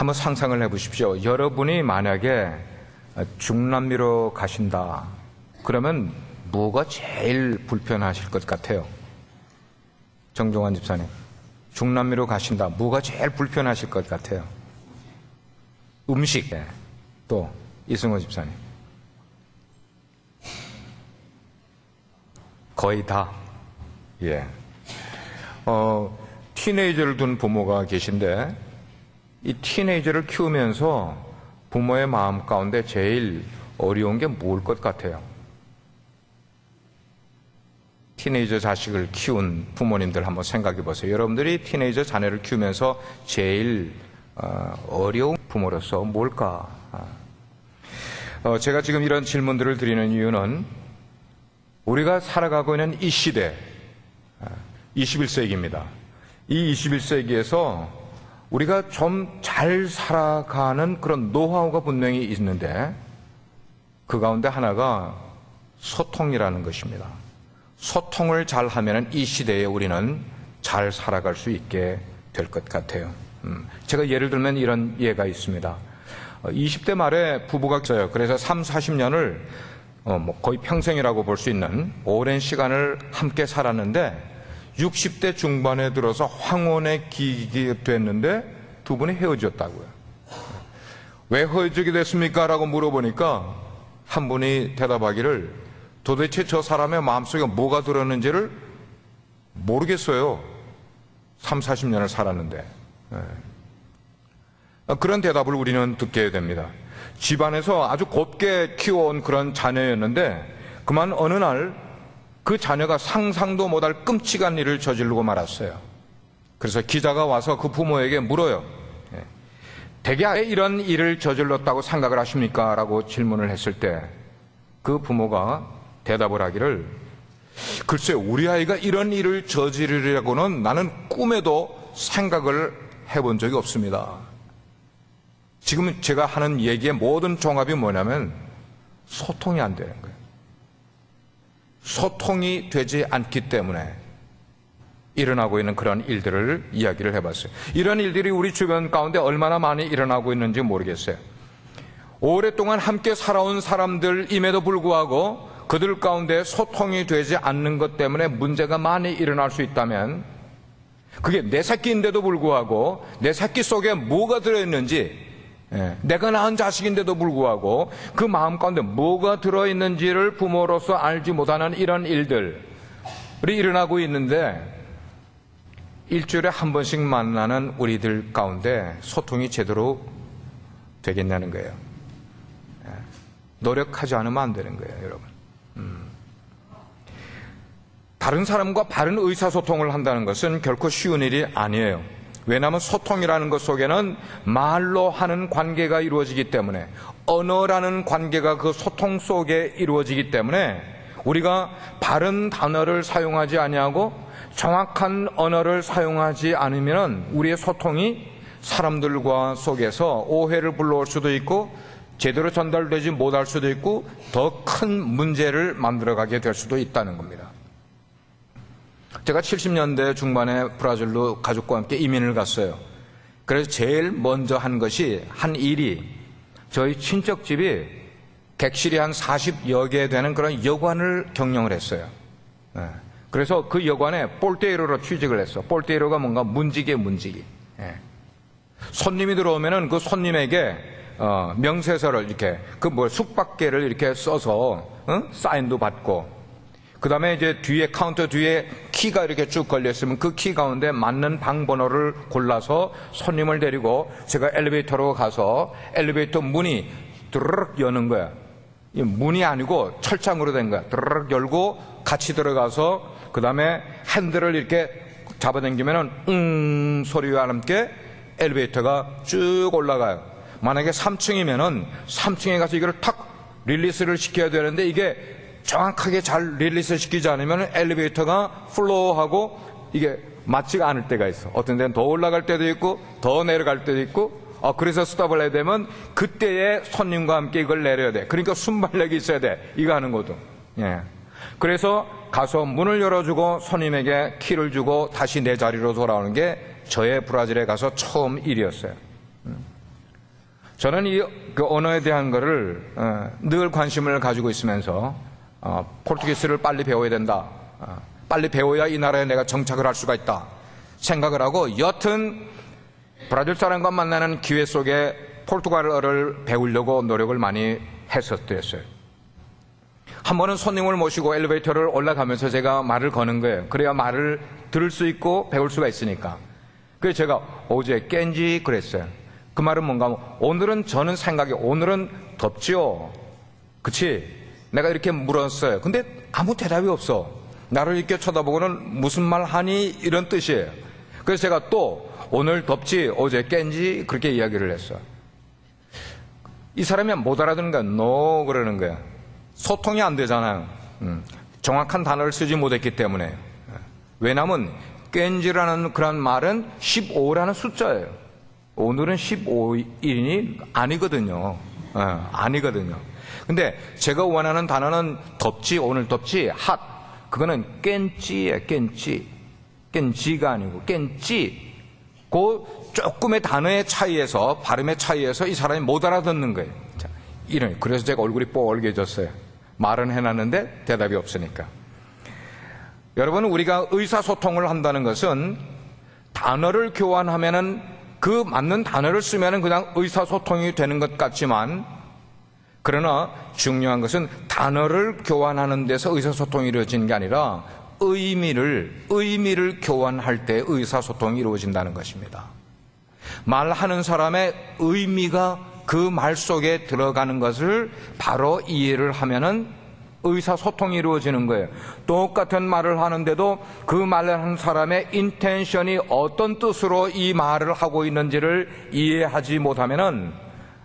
한번 상상을 해보십시오. 여러분이 만약에 중남미로 가신다. 그러면 뭐가 제일 불편하실 것 같아요? 정종환 집사님. 중남미로 가신다. 뭐가 제일 불편하실 것 같아요? 음식. 또 이승호 집사님. 거의 다. 예. 티네이저를 둔 부모가 계신데 이 티네이저를 키우면서 부모의 마음 가운데 제일 어려운 게 뭘 것 같아요? 티네이저 자식을 키운 부모님들 한번 생각해 보세요. 여러분들이 티네이저 자녀를 키우면서 제일 어려운 부모로서 뭘까? 제가 지금 이런 질문들을 드리는 이유는 우리가 살아가고 있는 이 시대, 21세기입니다. 이 21세기에서 우리가 좀 잘 살아가는 그런 노하우가 분명히 있는데 그 가운데 하나가 소통이라는 것입니다. 소통을 잘 하면 이 시대에 우리는 잘 살아갈 수 있게 될 것 같아요. 제가 예를 들면 이런 예가 있습니다. 20대 말에 부부가 있어요. 그래서 40년을 거의 평생이라고 볼 수 있는 오랜 시간을 함께 살았는데 60대 중반에 들어서 황혼에 기게 됐는데 두 분이 헤어졌다고요. 왜 헤어지게 됐습니까? 라고 물어보니까 한 분이 대답하기를 도대체 저 사람의 마음속에 뭐가 들었는지를 모르겠어요. 40년을 살았는데. 그런 대답을 우리는 듣게 됩니다. 집안에서 아주 곱게 키워온 그런 자녀였는데 그만 어느 날 그 자녀가 상상도 못할 끔찍한 일을 저지르고 말았어요. 그래서 기자가 와서 그 부모에게 물어요. 대개 왜 이런 일을 저질렀다고 생각을 하십니까? 라고 질문을 했을 때 그 부모가 대답을 하기를 글쎄 우리 아이가 이런 일을 저지르려고는 나는 꿈에도 생각을 해본 적이 없습니다. 지금 제가 하는 얘기의 모든 종합이 뭐냐면 소통이 안 되는 거예요. 소통이 되지 않기 때문에 일어나고 있는 그런 일들을 이야기를 해봤어요. 이런 일들이 우리 주변 가운데 얼마나 많이 일어나고 있는지 모르겠어요. 오랫동안 함께 살아온 사람들임에도 불구하고 그들 가운데 소통이 되지 않는 것 때문에 문제가 많이 일어날 수 있다면 그게 내 새끼인데도 불구하고 내 새끼 속에 뭐가 들어있는지 내가 낳은 자식인데도 불구하고 그 마음 가운데 뭐가 들어있는지를 부모로서 알지 못하는 이런 일들이 일어나고 있는데 일주일에 한 번씩 만나는 우리들 가운데 소통이 제대로 되겠냐는 거예요. 노력하지 않으면 안 되는 거예요, 여러분. 다른 사람과 바른 의사소통을 한다는 것은 결코 쉬운 일이 아니에요. 왜냐하면 소통이라는 것 속에는 말로 하는 관계가 이루어지기 때문에 언어라는 관계가 그 소통 속에 이루어지기 때문에 우리가 바른 단어를 사용하지 아니하고 정확한 언어를 사용하지 않으면 우리의 소통이 사람들과 속에서 오해를 불러올 수도 있고 제대로 전달되지 못할 수도 있고 더 큰 문제를 만들어가게 될 수도 있다는 겁니다. 제가 70년대 중반에 브라질로 가족과 함께 이민을 갔어요. 그래서 제일 먼저 한 일이 저희 친척집이 객실이 한 40여 개 되는 그런 여관을 경영을 했어요. 그래서 그 여관에 폴테이로로 취직을 했어. 폴테이로가 뭔가 문지기. 손님이 들어오면은 그 손님에게 명세서를 이렇게 숙박계를 이렇게 써서 사인도 받고 그 다음에 이제 뒤에 카운터 뒤에 키가 이렇게 쭉 걸려있으면 그 키 가운데 맞는 방 번호를 골라서 손님을 데리고 제가 엘리베이터로 가서 엘리베이터 문이 드르륵 여는 거야. 문이 아니고 철장으로 된 거야. 드르륵 열고 같이 들어가서 그 다음에 핸들을 이렇게 잡아당기면은 소리와 함께 엘리베이터가 쭉 올라가요. 만약에 3층이면은 3층에 가서 이거를 탁 릴리스를 시켜야 되는데 이게 정확하게 잘 릴리스 시키지 않으면 엘리베이터가 플로우하고 이게 맞지가 않을 때가 있어. 어떤 데는 더 올라갈 때도 있고 더 내려갈 때도 있고 그래서 스톱을 해야 되면 그때에 손님과 함께 이걸 내려야 돼. 그러니까 순발력이 있어야 돼. 이거 하는 것도. 그래서 가서 문을 열어주고 손님에게 키를 주고 다시 내 자리로 돌아오는 게 저의 브라질에 가서 처음 일이었어요. 저는 그 언어에 대한 거를 늘 관심을 가지고 있으면서 포르투기스를 빨리 배워야 된다. 빨리 배워야 이 나라에 내가 정착을 할 수가 있다 생각을 하고, 여튼 브라질 사람과 만나는 기회 속에 포르투갈어를 배우려고 노력을 많이 했었어요. 한 번은 손님을 모시고 엘리베이터를 올라가면서 제가 말을 거는 거예요. 그래야 말을 들을 수 있고 배울 수가 있으니까. 그래서 제가 어제 깬지 그랬어요. 그 말은 뭔가 하면, 오늘은 저는 생각이, 오늘은 덥지요. 그치? 내가 이렇게 물었어요. 근데 아무 대답이 없어. 나를 이렇게 쳐다보고는 무슨 말 하니? 이런 뜻이에요. 그래서 제가 또 오늘 덥지? 어제 깬지? 그렇게 이야기를 했어요. 이 사람이 못 알아듣는 거야. no 그러는 거야. 소통이 안 되잖아요. 정확한 단어를 쓰지 못했기 때문에. 왜냐하면 깬지라는 그런 말은 15라는 숫자예요. 오늘은 15일이 아니거든요. 아니거든요. 근데 제가 원하는 단어는 덥지, 오늘 덥지, 핫. 그거는 깬찌예요, 깬찌. 깬지가 아니고 깬찌. 그 조금의 단어의 차이에서, 발음의 차이에서 이 사람이 못 알아듣는 거예요. 자, 그래서 제가 얼굴이 뽀글해졌어요. 말은 해놨는데 대답이 없으니까. 여러분, 우리가 의사소통을 한다는 것은 단어를 교환하면은 그 맞는 단어를 쓰면은 그냥 의사소통이 되는 것 같지만, 그러나 중요한 것은 단어를 교환하는 데서 의사소통이 이루어지는 게 아니라 의미를 교환할 때 의사소통이 이루어진다는 것입니다. 말하는 사람의 의미가 그 말 속에 들어가는 것을 바로 이해를 하면은 의사소통이 이루어지는 거예요. 똑같은 말을 하는데도 그 말을 하는 사람의 인텐션이 어떤 뜻으로 이 말을 하고 있는지를 이해하지 못하면은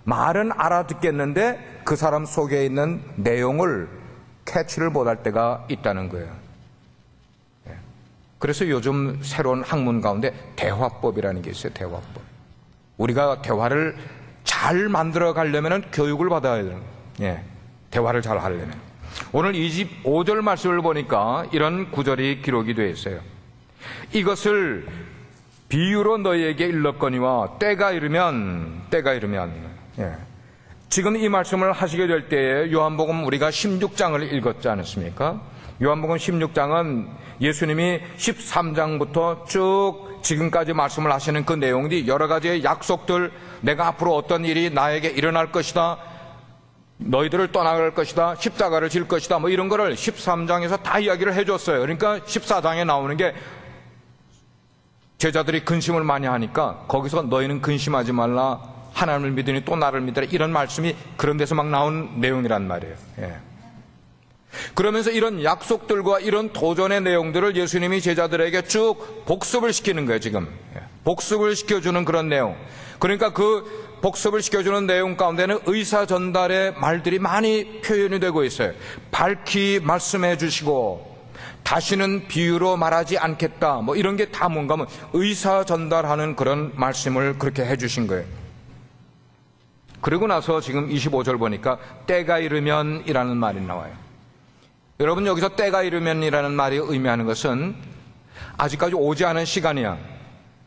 말은 알아듣겠는데 그 사람 속에 있는 내용을 캐치를 못할 때가 있다는 거예요. 그래서 요즘 새로운 학문 가운데 대화법이라는 게 있어요. 대화법. 우리가 대화를 잘 만들어 가려면 교육을 받아야 돼요. 대화를 잘 하려면. 오늘 25절 말씀을 보니까 이런 구절이 기록이 되어 있어요. 이것을 비유로 너희에게 일렀거니와 때가 이르면 지금 이 말씀을 하시게 될 때에 요한복음 우리가 16장을 읽었지 않습니까? 요한복음 16장은 예수님이 13장부터 쭉 지금까지 말씀을 하시는 그 내용들이 여러 가지의 약속들, 내가 앞으로 어떤 일이 나에게 일어날 것이다, 너희들을 떠나갈 것이다, 십자가를 질 것이다, 뭐 이런 거를 13장에서 다 이야기를 해줬어요. 그러니까 14장에 나오는 게 제자들이 근심을 많이 하니까 거기서 너희는 근심하지 말라, 하나님을 믿으니 또 나를 믿으라, 이런 말씀이 그런 데서 막 나온 내용이란 말이에요. 그러면서 이런 약속들과 이런 도전의 내용들을 예수님이 제자들에게 쭉 복습을 시키는 거예요. 지금 복습을 시켜주는 그런 내용. 그러니까 그 복습을 시켜주는 내용 가운데는 의사 전달의 말들이 많이 표현이 되고 있어요. 밝히 말씀해 주시고 다시는 비유로 말하지 않겠다, 뭐 이런 게 다 뭔가 하면 의사 전달하는 그런 말씀을 그렇게 해 주신 거예요. 그리고 나서 지금 25절 보니까 때가 이르면 이라는 말이 나와요. 여러분, 여기서 때가 이르면 이라는 말이 의미하는 것은 아직까지 오지 않은 시간이야.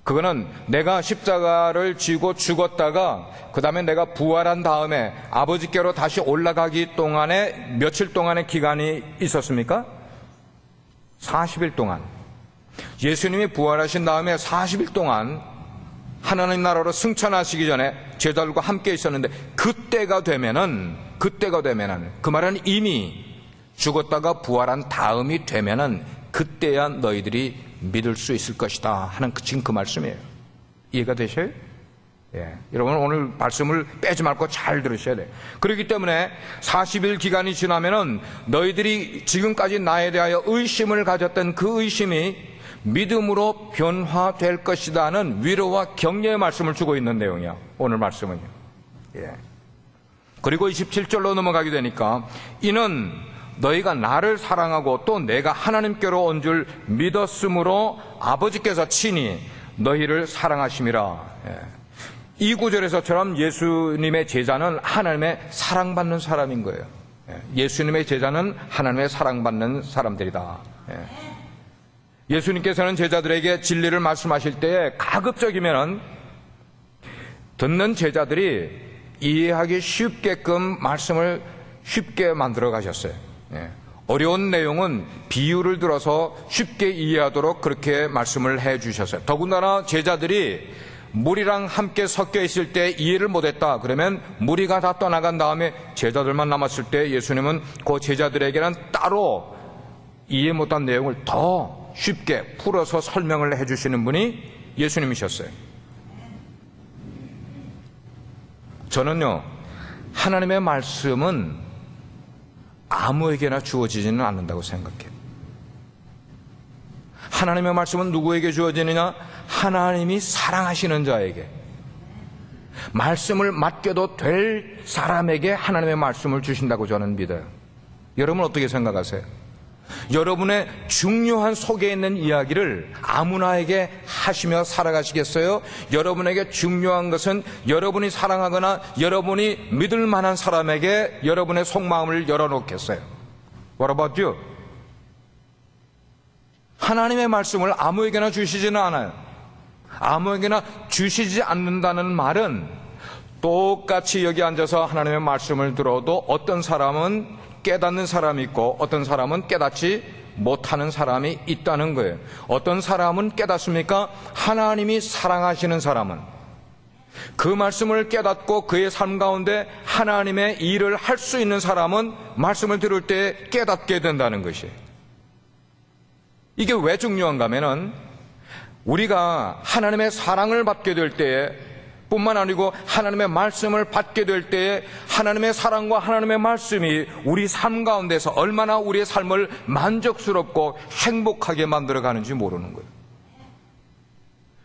그거는 내가 십자가를 지고 죽었다가 그 다음에 내가 부활한 다음에 아버지께로 다시 올라가기 동안에 며칠 동안의 기간이 있었습니까? 40일 동안. 예수님이 부활하신 다음에 40일 동안 하나님 나라로 승천하시기 전에 제자들과 함께 있었는데, 그때가 되면은 그 말은 이미 죽었다가 부활한 다음이 되면은 그때야 너희들이 믿을 수 있을 것이다 하는 지금 그 말씀이에요. 이해가 되셔요? 여러분, 오늘 말씀을 빼지 말고 잘 들으셔야 돼요. 그렇기 때문에 40일 기간이 지나면은 너희들이 지금까지 나에 대하여 의심을 가졌던 그 의심이 믿음으로 변화될 것이다는 위로와 격려의 말씀을 주고 있는 내용이야, 오늘 말씀은요. 그리고 27절로 넘어가게 되니까 이는 너희가 나를 사랑하고 또 내가 하나님께로 온 줄 믿었으므로 아버지께서 친히 너희를 사랑하심이라. 이 구절에서처럼 예수님의 제자는 하나님의 사랑받는 사람인 거예요. 예수님의 제자는 하나님의 사랑받는 사람들이다. 예수님께서는 제자들에게 진리를 말씀하실 때에 가급적이면 듣는 제자들이 이해하기 쉽게끔 말씀을 쉽게 만들어 가셨어요. 어려운 내용은 비유를 들어서 쉽게 이해하도록 그렇게 말씀을 해 주셨어요. 더군다나 제자들이 무리랑 함께 섞여 있을 때 이해를 못했다 그러면 무리가 다 떠나간 다음에 제자들만 남았을 때 예수님은 그 제자들에게는 따로 이해 못한 내용을 더 쉽게 풀어서 설명을 해 주시는 분이 예수님이셨어요. 저는요, 하나님의 말씀은 아무에게나 주어지지는 않는다고 생각해요. 하나님의 말씀은 누구에게 주어지느냐? 하나님이 사랑하시는 자에게, 말씀을 맡겨도 될 사람에게 하나님의 말씀을 주신다고 저는 믿어요. 여러분 어떻게 생각하세요? 여러분의 중요한 속에 있는 이야기를 아무나에게 하시며 살아가시겠어요? 여러분에게 중요한 것은 여러분이 사랑하거나 여러분이 믿을 만한 사람에게 여러분의 속마음을 열어놓겠어요? What about you? 하나님의 말씀을 아무에게나 주시지는 않아요. 아무에게나 주시지 않는다는 말은 똑같이 여기 앉아서 하나님의 말씀을 들어도 어떤 사람은 깨닫는 사람이 있고 어떤 사람은 깨닫지 못하는 사람이 있다는 거예요. 어떤 사람은 깨닫습니까? 하나님이 사랑하시는 사람은 그 말씀을 깨닫고 그의 삶 가운데 하나님의 일을 할 수 있는 사람은 말씀을 들을 때 깨닫게 된다는 것이에요. 이게 왜 중요한가 하면은 우리가 하나님의 사랑을 받게 될 때에 뿐만 아니고 하나님의 말씀을 받게 될 때에 하나님의 사랑과 하나님의 말씀이 우리 삶 가운데서 얼마나 우리의 삶을 만족스럽고 행복하게 만들어가는지 모르는 거예요.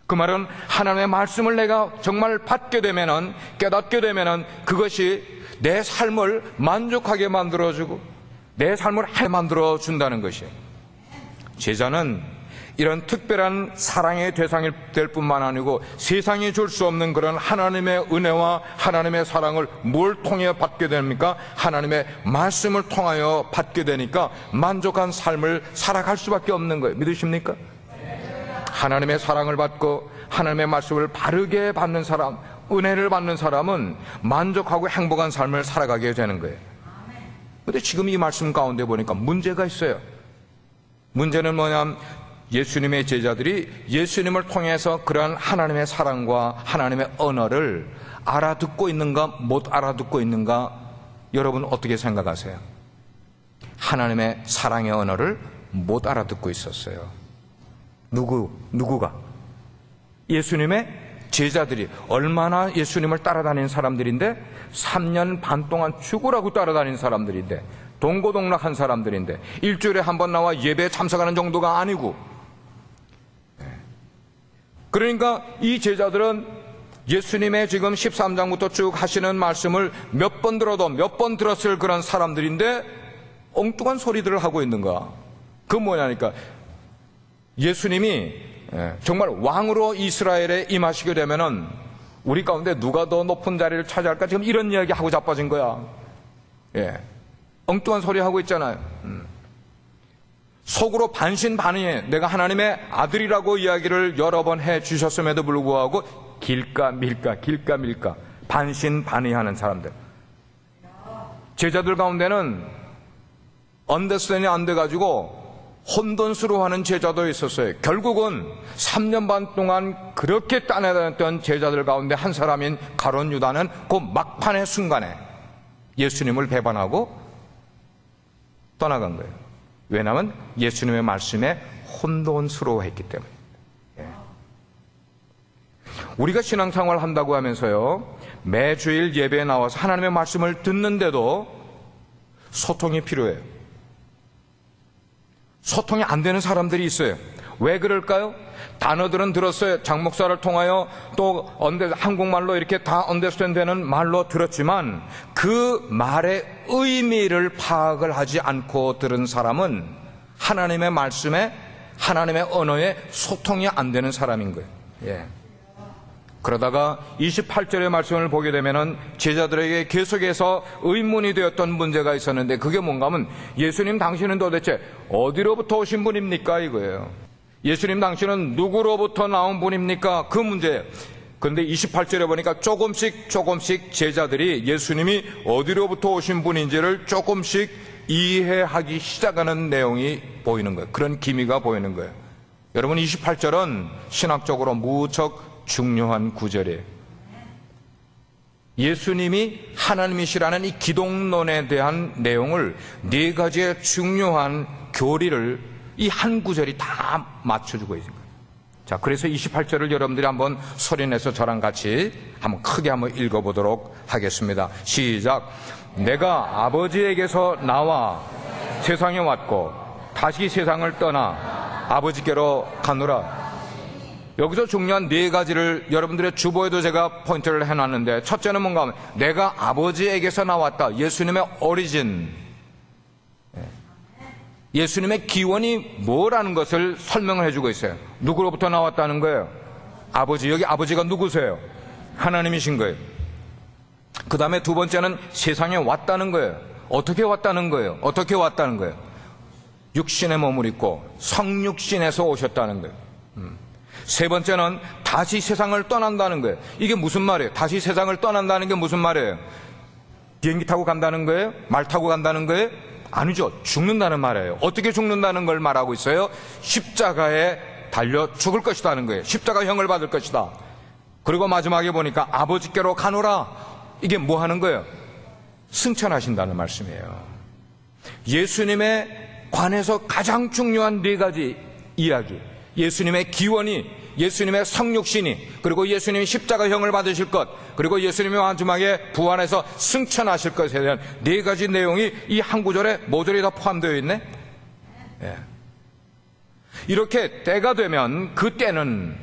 그 말은 하나님의 말씀을 내가 정말 받게 되면은, 깨닫게 되면은 그것이 내 삶을 만족하게 만들어주고 내 삶을 만들어준다는 것이에요. 제자는 이런 특별한 사랑의 대상이 될 뿐만 아니고 세상이 줄 수 없는 그런 하나님의 은혜와 하나님의 사랑을 뭘 통해 받게 됩니까? 하나님의 말씀을 통하여 받게 되니까 만족한 삶을 살아갈 수밖에 없는 거예요. 믿으십니까? 하나님의 사랑을 받고 하나님의 말씀을 바르게 받는 사람, 은혜를 받는 사람은 만족하고 행복한 삶을 살아가게 되는 거예요. 그런데 지금 이 말씀 가운데 보니까 문제가 있어요. 문제는 뭐냐면 예수님의 제자들이 예수님을 통해서 그러한 하나님의 사랑과 하나님의 언어를 알아듣고 있는가 못 알아듣고 있는가, 여러분 어떻게 생각하세요? 하나님의 사랑의 언어를 못 알아듣고 있었어요. 누구가? 예수님의 제자들이. 얼마나 예수님을 따라다니는 사람들인데, 3년 반 동안 죽으라고 따라다니는 사람들인데, 동고동락한 사람들인데, 일주일에 한 번 나와 예배에 참석하는 정도가 아니고, 그러니까 이 제자들은 예수님의 지금 13장부터 쭉 하시는 말씀을 몇 번 들어도 몇 번 들었을 그런 사람들인데 엉뚱한 소리들을 하고 있는 거야. 그 뭐냐니까 예수님이 정말 왕으로 이스라엘에 임하시게 되면은 우리 가운데 누가 더 높은 자리를 차지할까, 지금 이런 이야기 하고 자빠진 거야. 엉뚱한 소리 하고 있잖아요. 속으로 반신반의해 내가 하나님의 아들이라고 이야기를 여러 번 해 주셨음에도 불구하고 길까 밀까 반신반의하는 사람들. 제자들 가운데는 언더스탠이 안 돼가지고 혼돈스러워하는 제자도 있었어요. 결국은 3년 반 동안 그렇게 따내다녔던 제자들 가운데 한 사람인 가룟 유다는 그 막판의 순간에 예수님을 배반하고 떠나간 거예요. 왜냐하면 예수님의 말씀에 혼돈스러워했기 때문에. 우리가 신앙생활 한다고 하면서요, 매주일 예배에 나와서 하나님의 말씀을 듣는데도 소통이 필요해요. 소통이 안 되는 사람들이 있어요. 왜 그럴까요? 단어들은 들었어요. 장 목사를 통하여 또 한국말로 이렇게 다 언더스탠드 되는 말로 들었지만 그 말의 의미를 파악을 하지 않고 들은 사람은 하나님의 말씀에, 하나님의 언어에 소통이 안 되는 사람인 거예요. 그러다가 28절의 말씀을 보게 되면은 제자들에게 계속해서 의문이 되었던 문제가 있었는데, 그게 뭔가 하면 예수님 당신은 도대체 어디로부터 오신 분입니까? 이거예요. 예수님 당신은 누구로부터 나온 분입니까? 그 문제. 그런데 28절에 보니까 조금씩 제자들이 예수님이 어디로부터 오신 분인지를 조금씩 이해하기 시작하는 내용이 보이는 거예요. 그런 기미가 보이는 거예요. 여러분, 28절은 신학적으로 무척 중요한 구절이에요. 예수님이 하나님이시라는 이 기독론에 대한 내용을 네 가지의 중요한 교리를 이 한 구절이 다 맞춰주고 있는 거예요. 자, 그래서 28절을 여러분들이 한번 소리내서 저랑 같이 한번 크게 한번 읽어보도록 하겠습니다. 시작. 내가 아버지에게서 나와 세상에 왔고 다시 세상을 떠나 아버지께로 가노라. 여기서 중요한 네 가지를 여러분들의 주보에도 제가 포인트를 해놨는데, 첫째는 뭔가 하면 내가 아버지에게서 나왔다. 예수님의 오리진, 예수님의 기원이 뭐라는 것을 설명을 해주고 있어요. 누구로부터 나왔다는 거예요? 아버지. 여기 아버지가 누구세요? 하나님이신 거예요. 그 다음에 두 번째는 세상에 왔다는 거예요. 어떻게 왔다는 거예요? 어떻게 왔다는 거예요? 육신의 몸을 입고 성육신에서 오셨다는 거예요. 세 번째는 다시 세상을 떠난다는 거예요. 이게 무슨 말이에요? 다시 세상을 떠난다는 게 무슨 말이에요? 비행기 타고 간다는 거예요? 말 타고 간다는 거예요? 아니죠. 죽는다는 말이에요. 어떻게 죽는다는 걸 말하고 있어요? 십자가에 달려 죽을 것이다 하는 거예요. 십자가형을 받을 것이다. 그리고 마지막에 보니까 아버지께로 가노라. 이게 뭐 하는 거예요? 승천하신다는 말씀이에요. 예수님에 관해서 가장 중요한 네 가지 이야기, 예수님의 기원이, 예수님의 성육신이, 그리고 예수님이 십자가형을 받으실 것, 그리고 예수님이 마지막에 부활해서 승천하실 것에 대한 네 가지 내용이 이 한 구절에 모조리 다 포함되어 있네. 예. 이렇게 때가 되면 그때는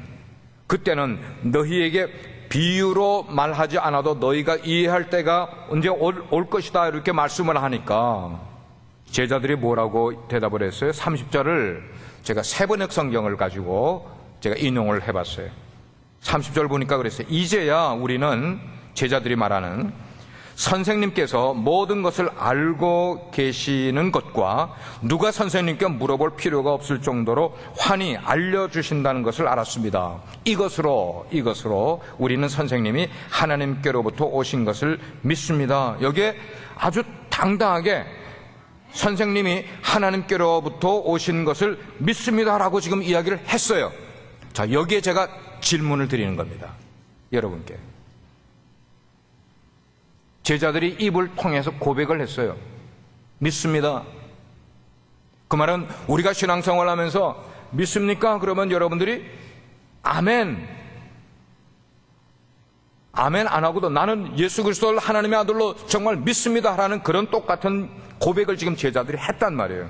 너희에게 비유로 말하지 않아도 너희가 이해할 때가 언제 올 것이다 이렇게 말씀을 하니까 제자들이 뭐라고 대답을 했어요? 30절을 제가 세번역 성경을 가지고 제가 인용을 해봤어요. 30절 보니까 그랬어요. 이제야 우리는, 제자들이 말하는, 선생님께서 모든 것을 알고 계시는 것과 누가 선생님께 물어볼 필요가 없을 정도로 환히 알려주신다는 것을 알았습니다. 이것으로 우리는 선생님이 하나님께로부터 오신 것을 믿습니다. 여기에 아주 당당하게 선생님이 하나님께로부터 오신 것을 믿습니다라고 지금 이야기를 했어요. 자, 여기에 제가 질문을 드리는 겁니다. 여러분께. 제자들이 입을 통해서 고백을 했어요. 믿습니다. 그 말은 우리가 신앙생활 하면서 믿습니까? 그러면 여러분들이 아멘 안 하고도 나는 예수 그리스도를 하나님의 아들로 정말 믿습니다 라는 그런 똑같은 고백을 지금 제자들이 했단 말이에요.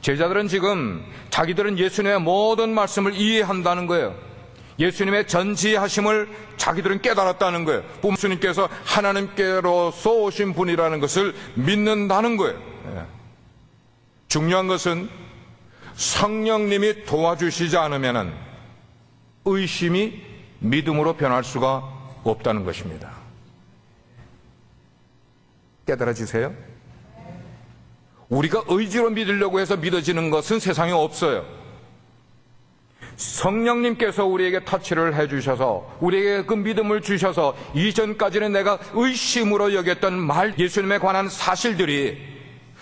제자들은 지금 자기들은 예수님의 모든 말씀을 이해한다는 거예요. 예수님의 전지하심을 자기들은 깨달았다는 거예요. 예수님께서 하나님께로서 오신 분이라는 것을 믿는다는 거예요. 중요한 것은 성령님이 도와주시지 않으면 의심이 믿음으로 변할 수가 없다는 것입니다. 깨달아지세요? 우리가 의지로 믿으려고 해서 믿어지는 것은 세상에 없어요. 성령님께서 우리에게 터치를 해주셔서 우리에게 그 믿음을 주셔서 이전까지는 내가 의심으로 여겼던 예수님에 관한 사실들이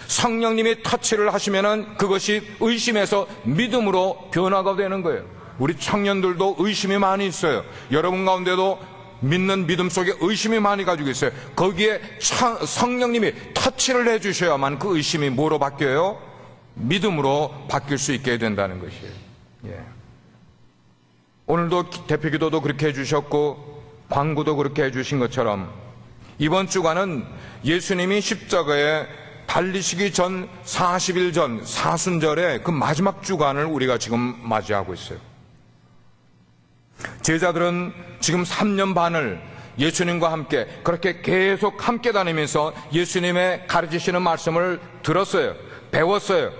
성령님이 터치를 하시면은 그것이 의심에서 믿음으로 변화가 되는 거예요. 우리 청년들도 의심이 많이 있어요. 여러분 가운데도 믿는 믿음 속에 의심이 많이 가지고 있어요. 거기에 성령님이 터치를 해주셔야만 그 의심이 뭐로 바뀌어요? 믿음으로 바뀔 수 있게 된다는 것이에요. 예. 오늘도 대표기도도 그렇게 해주셨고 광고도 그렇게 해주신 것처럼 이번 주간은 예수님이 십자가에 달리시기 전 40일 전 사순절의 그 마지막 주간을 우리가 지금 맞이하고 있어요. 제자들은 지금 3년 반을 예수님과 함께 그렇게 계속 함께 다니면서 예수님의 가르치시는 말씀을 들었어요. 배웠어요.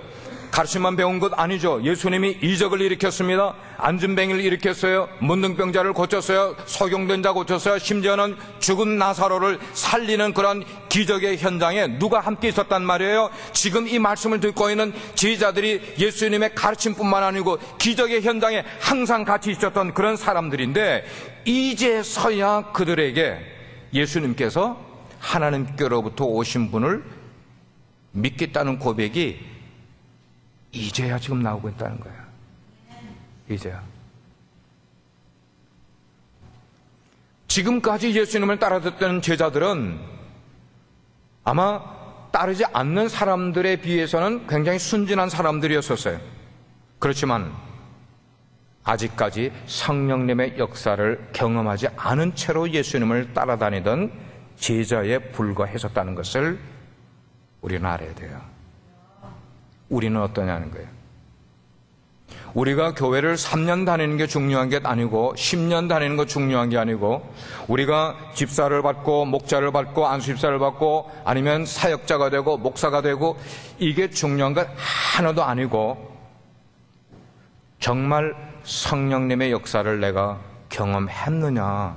가르침만 배운 것 아니죠. 예수님이 이적을 일으켰습니다. 안진뱅이를 일으켰어요. 문둥병자를 고쳤어요. 소경된 자 고쳤어요. 심지어는 죽은 나사로를 살리는 그런 기적의 현장에 누가 함께 있었단 말이에요? 지금 이 말씀을 듣고 있는 제자들이 예수님의 가르침뿐만 아니고 기적의 현장에 항상 같이 있었던 그런 사람들인데, 이제서야 그들에게 예수님께서 하나님께로부터 오신 분을 믿겠다는 고백이 이제야 지금 나오고 있다는 거예요. 이제야. 지금까지 예수님을 따라듣던 제자들은 아마 따르지 않는 사람들에 비해서는 굉장히 순진한 사람들이었었어요. 그렇지만 아직까지 성령님의 역사를 경험하지 않은 채로 예수님을 따라다니던 제자에 불과했었다는 것을 우리는 알아야 돼요. 우리는 어떠냐는 거예요. 우리가 교회를 3년 다니는 게 중요한 게 아니고 10년 다니는 거 중요한 게 아니고, 우리가 집사를 받고 목자를 받고 안수집사를 받고 아니면 사역자가 되고 목사가 되고 이게 중요한 건 하나도 아니고, 정말 성령님의 역사를 내가 경험했느냐,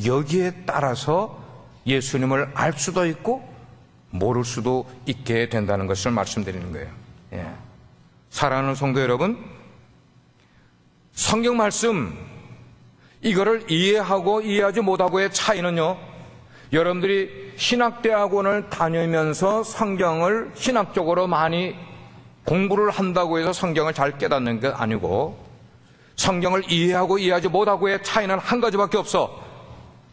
여기에 따라서 예수님을 알 수도 있고 모를 수도 있게 된다는 것을 말씀드리는 거예요. 예. 사랑하는 성도 여러분, 성경 말씀 이거를 이해하고 이해하지 못하고의 차이는요, 여러분들이 신학대학원을 다니면서 성경을 신학적으로 많이 공부를 한다고 해서 성경을 잘 깨닫는 게 아니고, 성경을 이해하고 이해하지 못하고의 차이는 한 가지밖에 없어.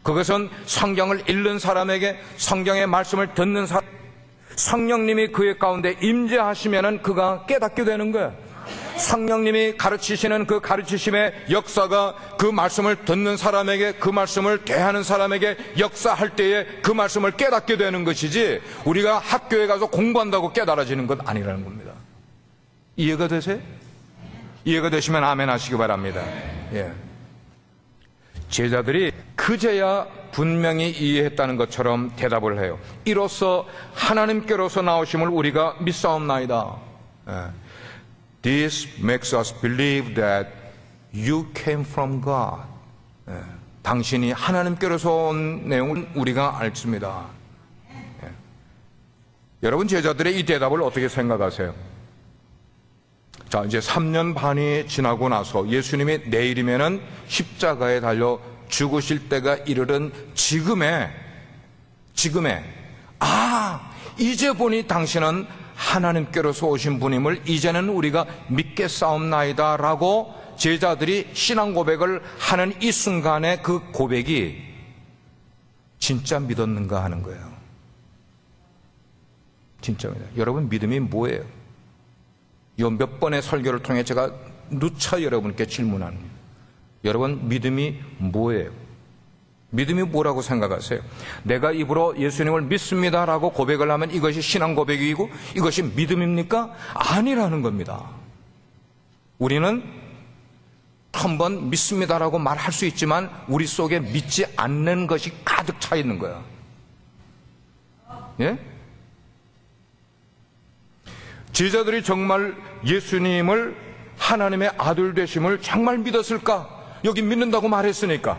그것은 성경을 읽는 사람에게, 성경의 말씀을 듣는 사람, 성령님이 그의 가운데 임재하시면은 그가 깨닫게 되는 거야. 성령님이 가르치시는 그 가르치심의 역사가 그 말씀을 듣는 사람에게, 그 말씀을 대하는 사람에게 역사할 때에 그 말씀을 깨닫게 되는 것이지, 우리가 학교에 가서 공부한다고 깨달아지는 것 아니라는 겁니다. 이해가 되세요? 이해가 되시면 아멘 하시기 바랍니다. 예. 제자들이 그제야 분명히 이해했다는 것처럼 대답을 해요. 이로써 하나님께로서 나오심을 우리가 믿사옵나이다. This makes us believe that you came from God. 당신이 하나님께로서 온 내용을 우리가 알습니다. 여러분, 제자들의 이 대답을 어떻게 생각하세요? 자, 이제 3년 반이 지나고 나서 예수님이 내일이면은 십자가에 달려 죽으실 때가 이르는 지금에, 이제 보니 당신은 하나님께로서 오신 분임을 이제는 우리가 믿겠사옵나이다 라고 제자들이 신앙 고백을 하는 이 순간에 그 고백이 진짜 믿었는가 하는 거예요. 진짜입니다. 여러분, 믿음이 뭐예요? 요 몇 번의 설교를 통해 제가 누차 여러분께 질문합니다. 여러분, 믿음이 뭐예요? 믿음이 뭐라고 생각하세요? 내가 입으로 예수님을 믿습니다라고 고백을 하면 이것이 신앙 고백이고 이것이 믿음입니까? 아니라는 겁니다. 우리는 한번 믿습니다라고 말할 수 있지만 우리 속에 믿지 않는 것이 가득 차 있는 거야. 예? 제자들이 정말 예수님을 하나님의 아들 되심을 정말 믿었을까? 여기 믿는다고 말했으니까.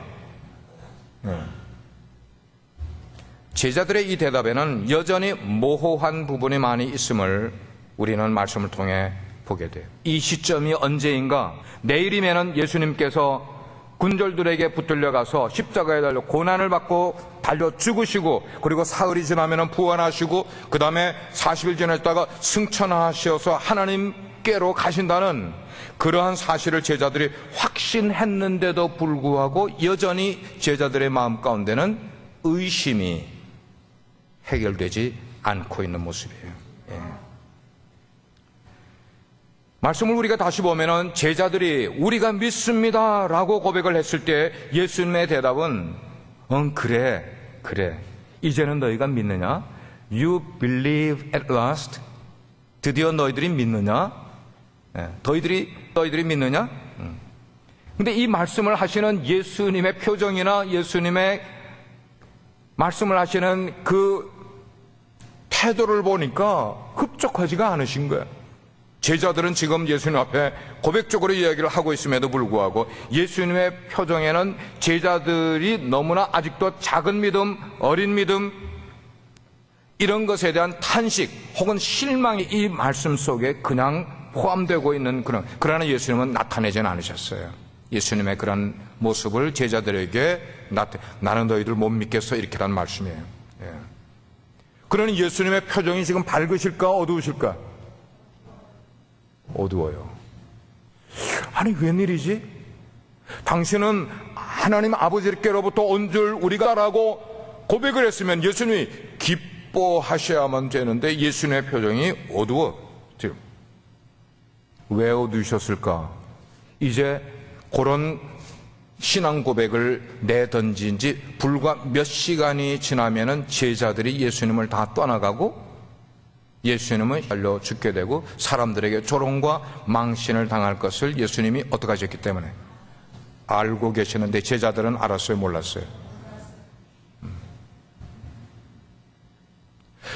제자들의 이 대답에는 여전히 모호한 부분이 많이 있음을 우리는 말씀을 통해 보게 돼요. 이 시점이 언제인가? 내일이면은 예수님께서 군졸들에게 붙들려 가서 십자가에 달려 고난을 받고 달려 죽으시고, 그리고 사흘이 지나면 부활하시고, 그 다음에 40일 지났다가 승천하셔서 하나님께로 가신다는 그러한 사실을 제자들이 확신했는데도 불구하고 여전히 제자들의 마음 가운데는 의심이 해결되지 않고 있는 모습이에요. 예. 말씀을 우리가 다시 보면은 제자들이 우리가 믿습니다 라고 고백을 했을 때 예수님의 대답은 그래 이제는 너희가 믿느냐? You believe at last? 드디어 너희들이 믿느냐? 너희들이 믿느냐? 근데 이 말씀을 하시는 예수님의 표정이나 예수님의 말씀을 하시는 그 태도를 보니까 흡족하지가 않으신 거예요. 제자들은 지금 예수님 앞에 고백적으로 이야기를 하고 있음에도 불구하고 예수님의 표정에는 제자들이 너무나 아직도 작은 믿음, 어린 믿음, 이런 것에 대한 탄식 혹은 실망이 이 말씀 속에 그냥 포함되고 있는 그러나 예수님은 나타내지는 않으셨어요. 예수님의 그런 모습을 제자들에게 나는 너희들 못 믿겠어, 이렇게란 말씀이에요. 예. 그러니 예수님의 표정이 지금 밝으실까 어두우실까? 어두워요. 아니 웬일이지? 당신은 하나님 아버지께로부터 온 줄 우리가 라고 고백을 했으면 예수님이 기뻐하셔야만 되는데 예수님의 표정이 어두워. 지금 왜 어두우셨을까? 이제 그런 신앙 고백을 내던진 지 불과 몇 시간이 지나면은 제자들이 예수님을 다 떠나가고 예수님은 달려 죽게 되고 사람들에게 조롱과 망신을 당할 것을 예수님이 어떻게 하셨기 때문에 알고 계시는데 제자들은 알았어요, 몰랐어요?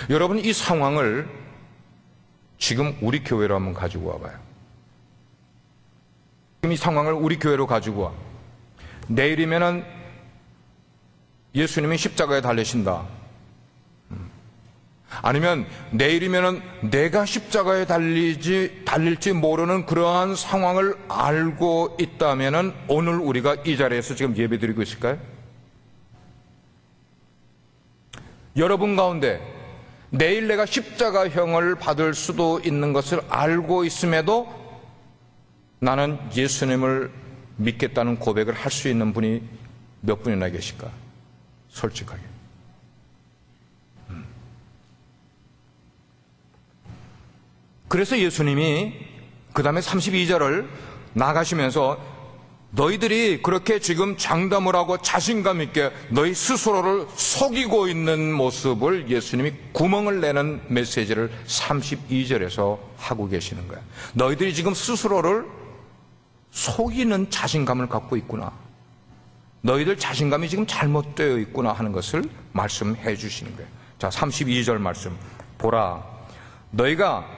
여러분, 이 상황을 지금 우리 교회로 한번 가지고 와봐요. 지금 이 상황을 우리 교회로 가지고 와. 내일이면은 예수님이 십자가에 달리신다. 아니면 내일이면은 내가 십자가에 달릴지 모르는 그러한 상황을 알고 있다면은 오늘 우리가 이 자리에서 지금 예배드리고 있을까요? 여러분 가운데 내일 내가 십자가형을 받을 수도 있는 것을 알고 있음에도 나는 예수님을 믿겠다는 고백을 할 수 있는 분이 몇 분이나 계실까? 솔직하게. 그래서 예수님이 그 다음에 32절을 나가시면서 너희들이 그렇게 지금 장담을 하고 자신감 있게 너희 스스로를 속이고 있는 모습을 예수님이 구멍을 내는 메시지를 32절에서 하고 계시는 거예요. 너희들이 지금 스스로를 속이는 자신감을 갖고 있구나. 너희들 자신감이 지금 잘못되어 있구나 하는 것을 말씀해 주시는 거예요. 자, 32절 말씀 보라. 너희가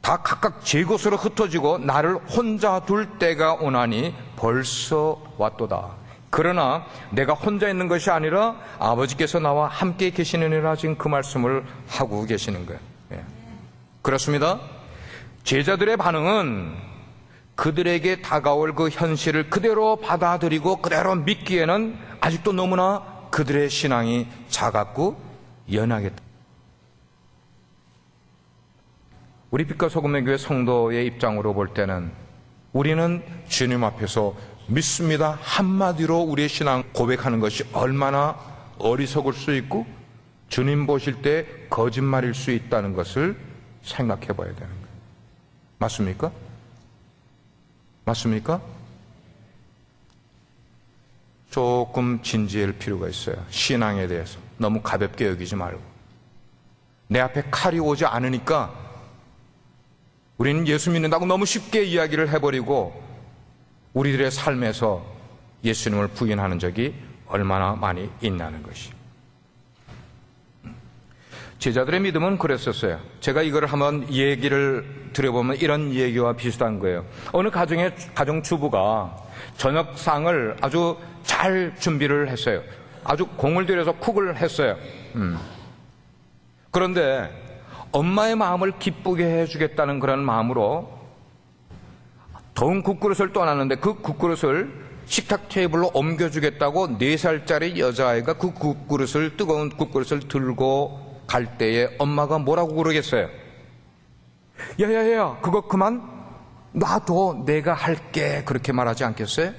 다 각각 제 곳으로 흩어지고 나를 혼자 둘 때가 오나니 벌써 왔도다. 그러나 내가 혼자 있는 것이 아니라 아버지께서 나와 함께 계시느니라. 지금 그 말씀을 하고 계시는 거예요. 예. 그렇습니다. 제자들의 반응은 그들에게 다가올 그 현실을 그대로 받아들이고 그대로 믿기에는 아직도 너무나 그들의 신앙이 작았고 연약했다. 우리 빛과 소금의 교회 성도의 입장으로 볼 때는 우리는 주님 앞에서 믿습니다 한마디로 우리의 신앙 고백하는 것이 얼마나 어리석을 수 있고 주님 보실 때 거짓말일 수 있다는 것을 생각해 봐야 되는 거예요. 맞습니까? 맞습니까? 조금 진지할 필요가 있어요. 신앙에 대해서 너무 가볍게 여기지 말고. 내 앞에 칼이 오지 않으니까 우리는 예수 믿는다고 너무 쉽게 이야기를 해버리고 우리들의 삶에서 예수님을 부인하는 적이 얼마나 많이 있냐는 것이. 제자들의 믿음은 그랬었어요. 제가 이걸 한번 얘기를 들어보면 이런 얘기와 비슷한 거예요. 어느 가정주부가 저녁상을 아주 잘 준비를 했어요. 아주 공을 들여서 쿡을 했어요. 그런데 엄마의 마음을 기쁘게 해주겠다는 그런 마음으로 더운 국그릇을 떠났는데 그 국그릇을 식탁 테이블로 옮겨주겠다고 4살짜리 여자아이가 그 국그릇을, 뜨거운 국그릇을 들고 갈 때에 엄마가 뭐라고 그러겠어요? 야야야, 그거 그만 놔둬, 내가 할게, 그렇게 말하지 않겠어요?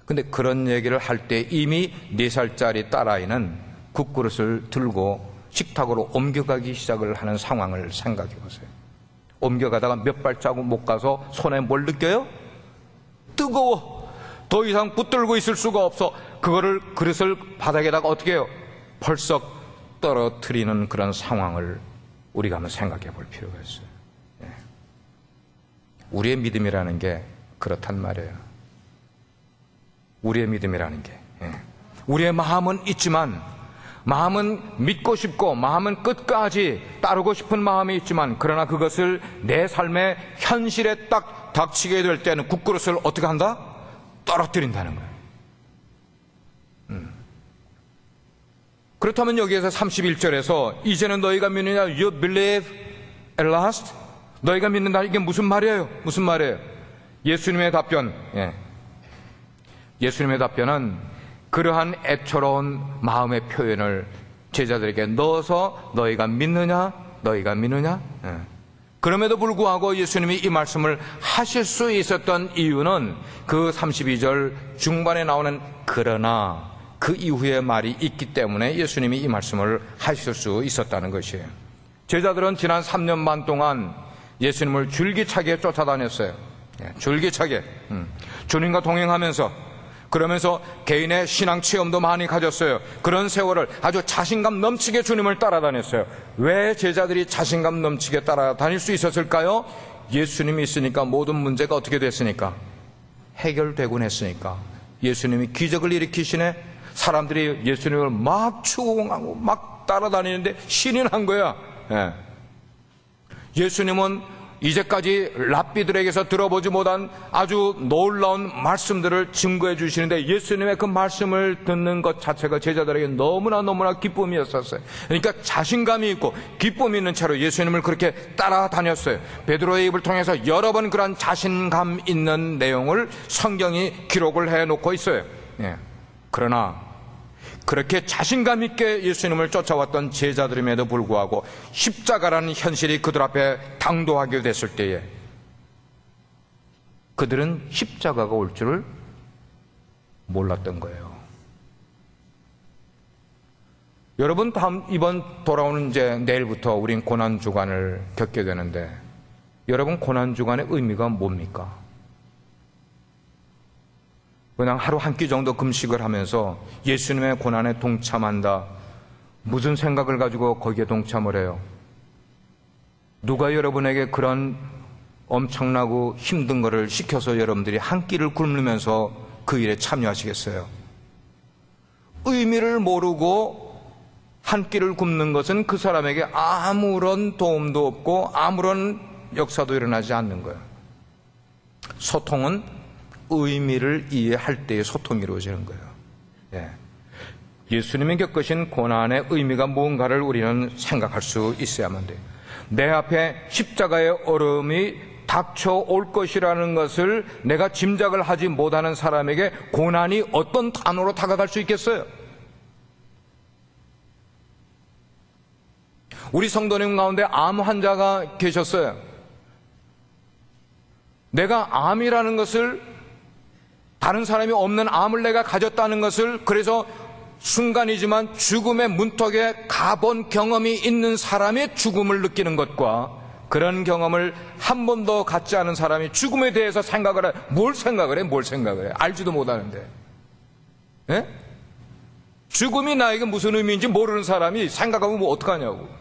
근데 그런 얘기를 할 때 이미 4살짜리 딸아이는 국그릇을 들고 식탁으로 옮겨가기 시작을 하는 상황을 생각해 보세요. 옮겨가다가 몇 발자국 못 가서 손에 뭘 느껴요? 뜨거워. 더 이상 붙들고 있을 수가 없어. 그릇을 바닥에다가 어떻게 해요? 벌썩 떨어뜨리는 그런 상황을 우리가 한번 생각해 볼 필요가 있어요. 예. 우리의 믿음이라는 게 그렇단 말이에요. 우리의 믿음이라는 게. 예. 우리의 마음은 있지만 마음은 믿고 싶고 마음은 끝까지 따르고 싶은 마음이 있지만 그러나 그것을 내 삶의 현실에 딱 닥치게 될 때는 국그릇을 어떻게 한다? 떨어뜨린다는 거예요. 그렇다면 여기에서 31절에서 이제는 너희가 믿느냐? You believe at last? 너희가 믿는다. 이게 무슨 말이에요? 무슨 말이에요? 예수님의 답변. 예수님의 답변은 그러한 애처로운 마음의 표현을 제자들에게 넣어서 너희가 믿느냐? 너희가 믿느냐? 그럼에도 불구하고 예수님이 이 말씀을 하실 수 있었던 이유는 그 32절 중반에 나오는 그러나 그 이후의 말이 있기 때문에 예수님이 이 말씀을 하실 수 있었다는 것이에요. 제자들은 지난 3년 반 동안 예수님을 줄기차게 쫓아다녔어요. 줄기차게 주님과 동행하면서 그러면서 개인의 신앙 체험도 많이 가졌어요. 그런 세월을 아주 자신감 넘치게 주님을 따라다녔어요. 왜 제자들이 자신감 넘치게 따라다닐 수 있었을까요? 예수님이 있으니까 모든 문제가 어떻게 됐으니까? 해결되곤 했으니까. 예수님이 기적을 일으키시네. 사람들이 예수님을 막 추궁하고 막 따라다니는데 신이 난 거야. 예수님은 이제까지 랍비들에게서 들어보지 못한 아주 놀라운 말씀들을 증거해 주시는데 예수님의 그 말씀을 듣는 것 자체가 제자들에게 너무나 기쁨이었었어요. 그러니까 자신감이 있고 기쁨이 있는 채로 예수님을 그렇게 따라다녔어요. 베드로의 입을 통해서 여러 번 그런 자신감 있는 내용을 성경이 기록을 해놓고 있어요. 그러나 그렇게 자신감 있게 예수님을 쫓아왔던 제자들임에도 불구하고 십자가라는 현실이 그들 앞에 당도하게 됐을 때에 그들은 십자가가 올 줄을 몰랐던 거예요. 여러분, 이번 돌아오는 이제 내일부터 우린 고난주간을 겪게 되는데 여러분, 고난주간의 의미가 뭡니까? 그냥 하루 한 끼 정도 금식을 하면서 예수님의 고난에 동참한다. 무슨 생각을 가지고 거기에 동참을 해요? 누가 여러분에게 그런 엄청나고 힘든 거를 시켜서 여러분들이 한 끼를 굶으면서 그 일에 참여하시겠어요? 의미를 모르고 한 끼를 굶는 것은 그 사람에게 아무런 도움도 없고 아무런 역사도 일어나지 않는 거예요. 소통은 의미를 이해할 때의 소통이 이루어지는 거예요. 예수님이 겪으신 고난의 의미가 무언가를 우리는 생각할 수 있어야만 돼요. 내 앞에 십자가의 얼음이 닥쳐올 것이라는 것을 내가 짐작을 하지 못하는 사람에게 고난이 어떤 단어로 다가갈 수 있겠어요? 우리 성도님 가운데 암 환자가 계셨어요. 내가 암이라는 것을 다른 사람이 없는 암을 내가 가졌다는 것을 그래서 순간이지만 죽음의 문턱에 가본 경험이 있는 사람이 죽음을 느끼는 것과 그런 경험을 한 번도 갖지 않은 사람이 죽음에 대해서 생각을 해. 뭘 생각을 해? 알지도 못하는데. 죽음이 나에게 무슨 의미인지 모르는 사람이 생각하면 뭐 어떡하냐고.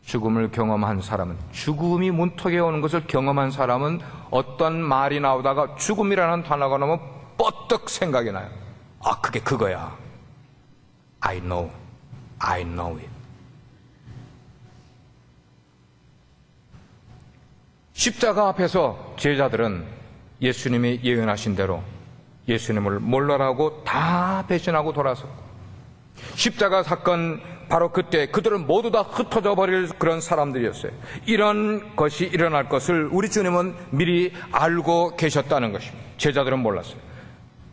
죽음을 경험한 사람은, 죽음이 문턱에 오는 것을 경험한 사람은 어떤 말이 나오다가 죽음이라는 단어가 나오면 뻗떡 생각이 나요. 아, 그게 그거야. I know it. 십자가 앞에서 제자들은 예수님이 예언하신 대로 예수님을 몰라라고 다 배신하고 돌아섰고, 십자가 사건 바로 그때 그들은 모두 다 흩어져 버릴 그런 사람들이었어요. 이런 것이 일어날 것을 우리 주님은 미리 알고 계셨다는 것입니다. 제자들은 몰랐어요.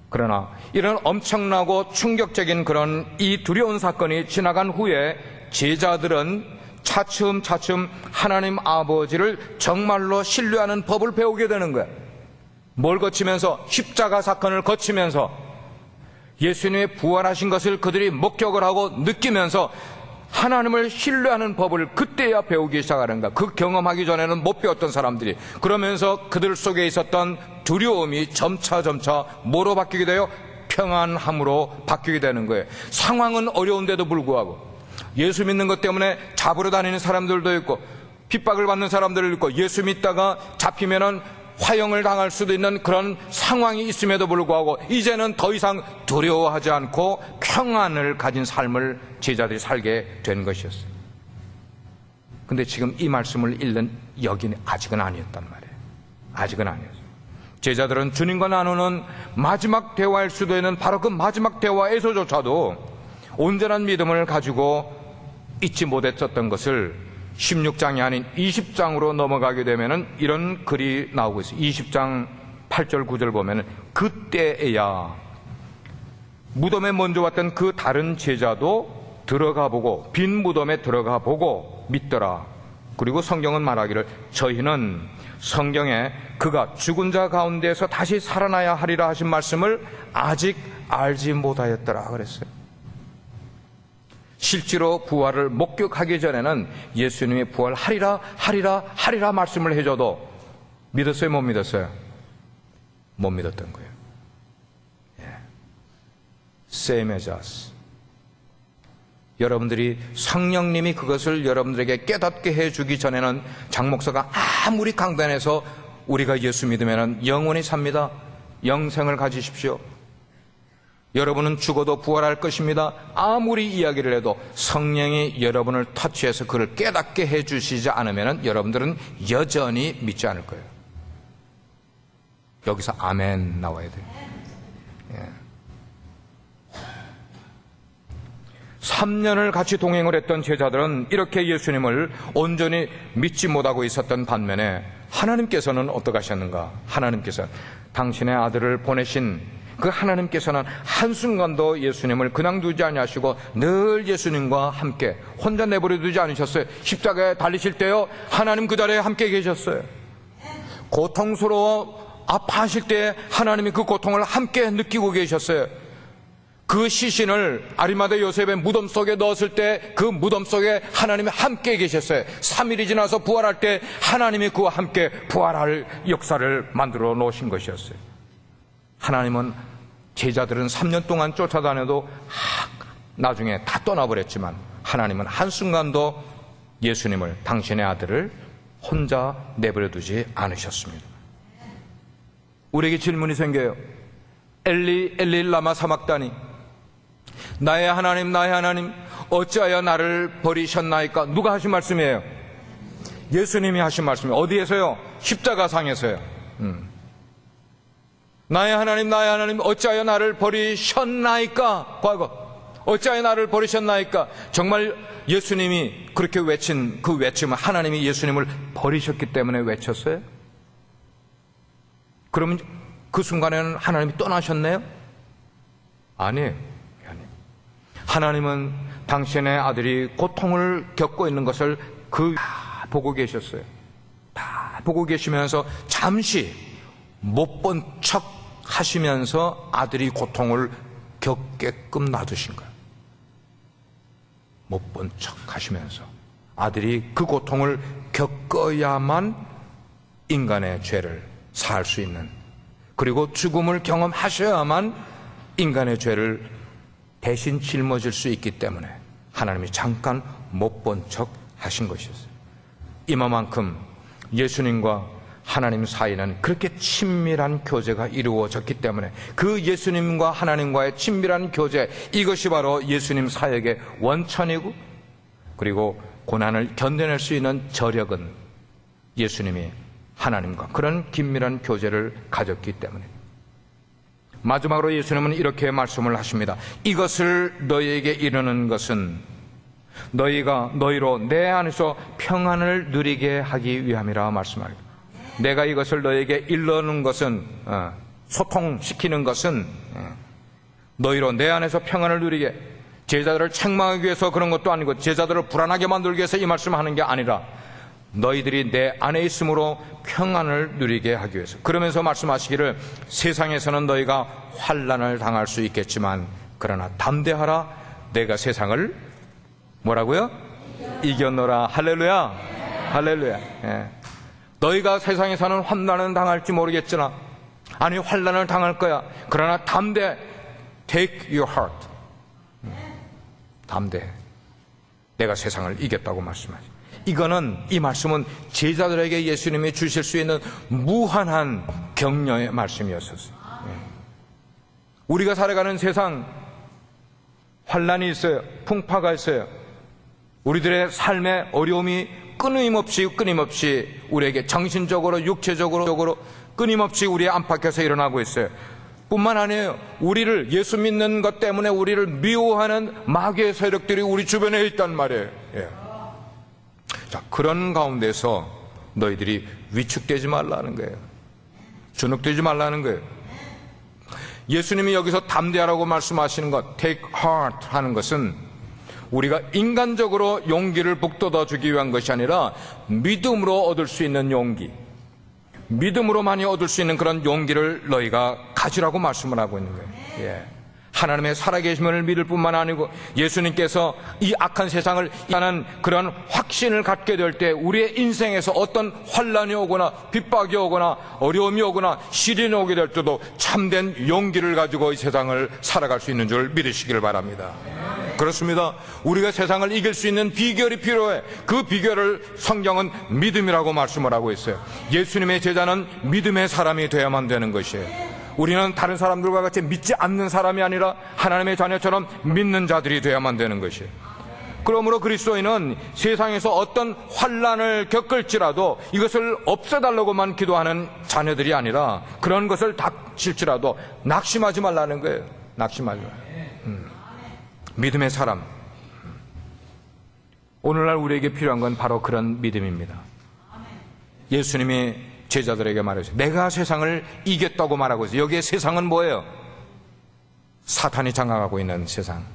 그러나 이런 엄청나고 충격적인 그런 이 두려운 사건이 지나간 후에 제자들은 차츰 하나님 아버지를 정말로 신뢰하는 법을 배우게 되는 거예요. 뭘 거치면서? 십자가 사건을 거치면서 예수님의 부활하신 것을 그들이 목격을 하고 느끼면서 하나님을 신뢰하는 법을 그때야 배우기 시작하는 거야. 그 경험하기 전에는 못 배웠던 사람들이. 그러면서 그들 속에 있었던 두려움이 점차 뭐로 바뀌게 돼요? 평안함으로 바뀌게 되는 거예요. 상황은 어려운데도 불구하고 예수 믿는 것 때문에 잡으러 다니는 사람들도 있고 핍박을 받는 사람들도 있고 예수 믿다가 잡히면은 화형을 당할 수도 있는 그런 상황이 있음에도 불구하고 이제는 더 이상 두려워하지 않고 평안을 가진 삶을 제자들이 살게 된 것이었어요. 근데 지금 이 말씀을 읽는 여기는 아직은 아니었단 말이에요. 아직은 아니었어요. 제자들은 주님과 나누는 마지막 대화일 수도 있는 바로 그 마지막 대화에서조차도 온전한 믿음을 가지고 잊지 못했었던 것을 16장이 아닌 20장으로 넘어가게 되면은 이런 글이 나오고 있어요. 20장 8절 9절 보면은 그때에야 무덤에 먼저 왔던 그 다른 제자도 들어가 보고 빈 무덤에 들어가 보고 믿더라. 그리고 성경은 말하기를 저희는 성경에 그가 죽은 자 가운데서 다시 살아나야 하리라 하신 말씀을 아직 알지 못하였더라 그랬어요. 실제로 부활을 목격하기 전에는 예수님이 부활하리라 말씀을 해줘도 믿었어요, 못 믿었어요? 못 믿었던 거예요. Same as us. 여러분들이 성령님이 그것을 여러분들에게 깨닫게 해주기 전에는 장 목사가 아무리 강단해서 우리가 예수 믿으면 영원히 삽니다. 영생을 가지십시오. 여러분은 죽어도 부활할 것입니다. 아무리 이야기를 해도 성령이 여러분을 터치해서 그를 깨닫게 해주시지 않으면 여러분들은 여전히 믿지 않을 거예요. 여기서 아멘 나와야 돼요. 3년을 같이 동행을 했던 제자들은 이렇게 예수님을 온전히 믿지 못하고 있었던 반면에 하나님께서는 어떻게 하셨는가? 하나님께서 당신의 아들을 보내신 그 하나님께서는 한순간도 예수님을 그냥 두지 아니하시고 늘 예수님과 함께 혼자 내버려 두지 않으셨어요. 십자가에 달리실 때요, 하나님 그 자리에 함께 계셨어요. 고통스러워 아파하실 때 하나님이 그 고통을 함께 느끼고 계셨어요. 그 시신을 아리마대 요셉의 무덤 속에 넣었을 때 그 무덤 속에 하나님이 함께 계셨어요. 3일이 지나서 부활할 때 하나님이 그와 함께 부활할 역사를 만들어 놓으신 것이었어요. 하나님은 제자들은 3년 동안 쫓아다녀도 나중에 다 떠나버렸지만 하나님은 한순간도 예수님을, 당신의 아들을 혼자 내버려두지 않으셨습니다. 우리에게 질문이 생겨요. 엘리 엘리 라마 사막다니, 나의 하나님 나의 하나님 어찌하여 나를 버리셨나이까? 누가 하신 말씀이에요? 예수님이 하신 말씀이에요. 어디에서요? 십자가상에서요. 나의 하나님 어찌하여 나를 버리셨나이까? 과거 어찌하여 나를 버리셨나이까? 정말 예수님이 그렇게 외친 그 외침은 하나님이 예수님을 버리셨기 때문에 외쳤어요? 그러면 그 순간에는 하나님이 떠나셨네요? 아니에요. 하나님은 당신의 아들이 고통을 겪고 있는 것을 다 보고 계셨어요. 다 보고 계시면서 잠시 못 본 척 하시면서 아들이 고통을 겪게끔 놔두신 거예요. 못 본 척 하시면서 아들이 그 고통을 겪어야만 인간의 죄를 사할 수 있는, 그리고 죽음을 경험하셔야만 인간의 죄를 대신 짊어질 수 있기 때문에 하나님이 잠깐 못 본 척 하신 것이었어요. 이만큼 예수님과 하나님 사이는 그렇게 친밀한 교제가 이루어졌기 때문에 그 예수님과 하나님과의 친밀한 교제, 이것이 바로 예수님 사역의 원천이고, 그리고 고난을 견뎌낼 수 있는 저력은 예수님이 하나님과 그런 긴밀한 교제를 가졌기 때문에. 마지막으로 예수님은 이렇게 말씀을 하십니다. 이것을 너희에게 이르는 것은 너희가 너희로 내 안에서 평안을 누리게 하기 위함이라 말씀합니다. 내가 이것을 너희에게 이르는 것은, 소통시키는 것은 너희로 내 안에서 평안을 누리게, 제자들을 책망하기 위해서 그런 것도 아니고 제자들을 불안하게 만들기 위해서 이 말씀을 하는 게 아니라 너희들이 내 안에 있음으로 평안을 누리게 하기 위해서. 그러면서 말씀하시기를 세상에서는 너희가 환난을 당할 수 있겠지만 그러나 담대하라, 내가 세상을 뭐라고요? 이겼노라. 할렐루야. 할렐루야. 너희가 세상에서는 환난을 당할지 모르겠으나, 아니 환난을 당할 거야. 그러나 담대. Take your heart. 담대. 내가 세상을 이겼다고 말씀하죠. 이 말씀은 제자들에게 예수님이 주실 수 있는 무한한 격려의 말씀이었었어요. 우리가 살아가는 세상, 환난이 있어요. 풍파가 있어요. 우리들의 삶의 어려움이 끊임없이 우리에게 정신적으로, 육체적으로 끊임없이 우리의 안팎에서 일어나고 있어요. 뿐만 아니에요. 우리를, 예수 믿는 것 때문에 우리를 미워하는 마귀의 세력들이 우리 주변에 있단 말이에요. 예. 자, 그런 가운데서 너희들이 위축되지 말라는 거예요. 주눅되지 말라는 거예요. 예수님이 여기서 담대하라고 말씀하시는 것, take heart 하는 것은 우리가 인간적으로 용기를 북돋아 주기 위한 것이 아니라 믿음으로 얻을 수 있는 용기, 믿음으로 많이 얻을 수 있는 그런 용기를 너희가 가지라고 말씀을 하고 있는 거예요. 예. 하나님의 살아계심을 믿을 뿐만 아니고 예수님께서 이 악한 세상을 이기는 그런 확신을 갖게 될 때 우리의 인생에서 어떤 환난이 오거나 핍박이 오거나 어려움이 오거나 시련이 오게 될 때도 참된 용기를 가지고 이 세상을 살아갈 수 있는 줄 믿으시기를 바랍니다. 그렇습니다. 우리가 세상을 이길 수 있는 비결이 필요해. 그 비결을 성경은 믿음이라고 말씀을 하고 있어요. 예수님의 제자는 믿음의 사람이 되어야만 되는 것이에요. 우리는 다른 사람들과 같이 믿지 않는 사람이 아니라 하나님의 자녀처럼 믿는 자들이 되어야만 되는 것이에요. 그러므로 그리스도인은 세상에서 어떤 환난을 겪을지라도 이것을 없애달라고만 기도하는 자녀들이 아니라 그런 것을 닥칠지라도 낙심하지 말라는 거예요. 낙심하지 말아요. 믿음의 사람. 오늘날 우리에게 필요한 건 바로 그런 믿음입니다. 예수님이 제자들에게 말했어요. 내가 세상을 이겼다고 말하고 있어요. 여기에 세상은 뭐예요? 사탄이 장악하고 있는 세상,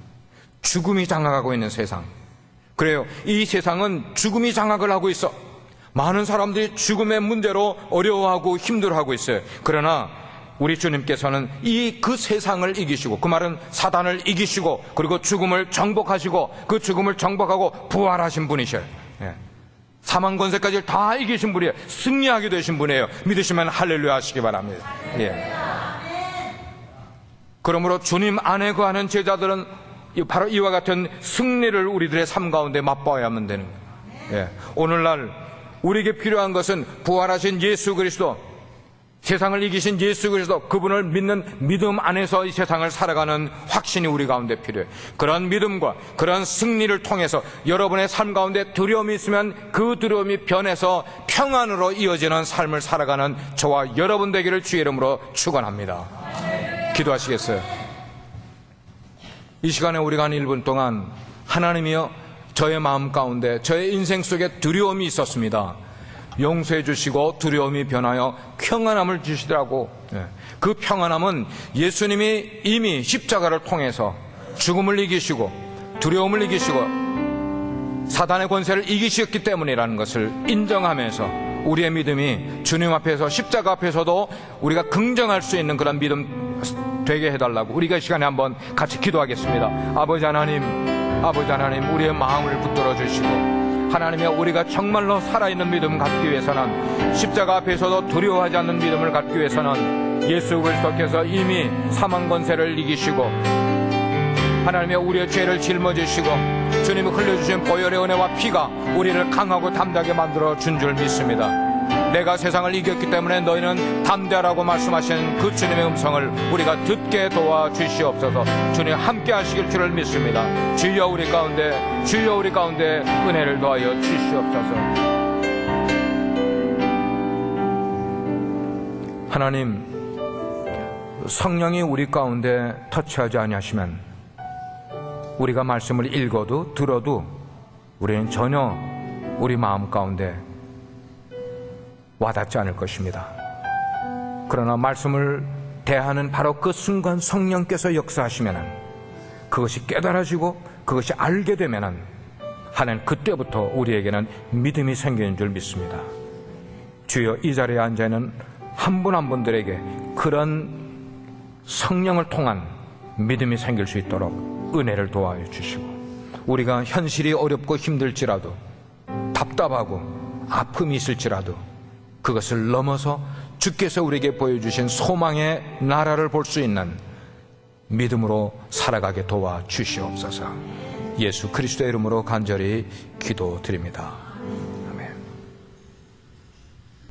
죽음이 장악하고 있는 세상. 그래요. 이 세상은 죽음이 장악을 하고 있어. 많은 사람들이 죽음의 문제로 어려워하고 힘들어하고 있어요. 그러나 우리 주님께서는 그 세상을 이기시고, 그 말은 사단을 이기시고, 그리고 죽음을 정복하시고, 그 죽음을 정복하고 부활하신 분이셔요. 예. 사망 권세까지 다 이기신 분이에요. 승리하게 되신 분이에요. 믿으시면 할렐루야 하시기 바랍니다. 예. 그러므로 주님 안에 거하는 제자들은 바로 이와 같은 승리를 우리들의 삶 가운데 맛봐야만 되는 거예요. 예. 오늘날 우리에게 필요한 것은 부활하신 예수 그리스도, 세상을 이기신 예수 그리스도, 그분을 믿는 믿음 안에서 이 세상을 살아가는 확신이 우리 가운데 필요해요. 그런 믿음과 그런 승리를 통해서 여러분의 삶 가운데 두려움이 있으면 그 두려움이 변해서 평안으로 이어지는 삶을 살아가는 저와 여러분 되기를 주의 이름으로 축원합니다. 기도하시겠어요? 이 시간에 우리가 한 1분 동안 하나님이여, 저의 마음 가운데, 저의 인생 속에 두려움이 있었습니다. 용서해 주시고 두려움이 변하여 평안함을 주시더라고. 그 평안함은 예수님이 이미 십자가를 통해서 죽음을 이기시고 두려움을 이기시고 사단의 권세를 이기셨기 때문이라는 것을 인정하면서 우리의 믿음이 주님 앞에서, 십자가 앞에서도 우리가 긍정할 수 있는 그런 믿음 되게 해달라고 우리가 이 시간에 한번 같이 기도하겠습니다. 아버지 하나님, 우리의 마음을 붙들어 주시고, 하나님이여, 우리가 정말로 살아있는 믿음 갖기 위해서는, 십자가 앞에서도 두려워하지 않는 믿음을 갖기 위해서는 예수 그리스도께서 이미 사망 권세를 이기시고, 하나님이여, 우리의 죄를 짊어지시고 주님이 흘려주신 보혈의 은혜와 피가 우리를 강하고 담대하게 만들어 준 줄 믿습니다. 내가 세상을 이겼기 때문에 너희는 담대하라고 말씀하신 그 주님의 음성을 우리가 듣게 도와주시옵소서. 주님 함께 하시길 줄을 믿습니다. 주여 우리 가운데 은혜를 더하여 주시옵소서. 하나님, 성령이 우리 가운데 터치하지 아니하시면 우리가 말씀을 읽어도 들어도 우리는 전혀 우리 마음 가운데 와닿지 않을 것입니다. 그러나 말씀을 대하는 바로 그 순간 성령께서 역사하시면 그것이 깨달아지고 그것이 알게 되면 하나님, 그때부터 우리에게는 믿음이 생기는 줄 믿습니다. 주여, 이 자리에 앉아있는 한 분 한 분들에게 그런 성령을 통한 믿음이 생길 수 있도록 은혜를 도와여 주시고, 우리가 현실이 어렵고 힘들지라도, 답답하고 아픔이 있을지라도 그것을 넘어서 주께서 우리에게 보여주신 소망의 나라를 볼 수 있는 믿음으로 살아가게 도와주시옵소서. 예수 그리스도의 이름으로 간절히 기도드립니다.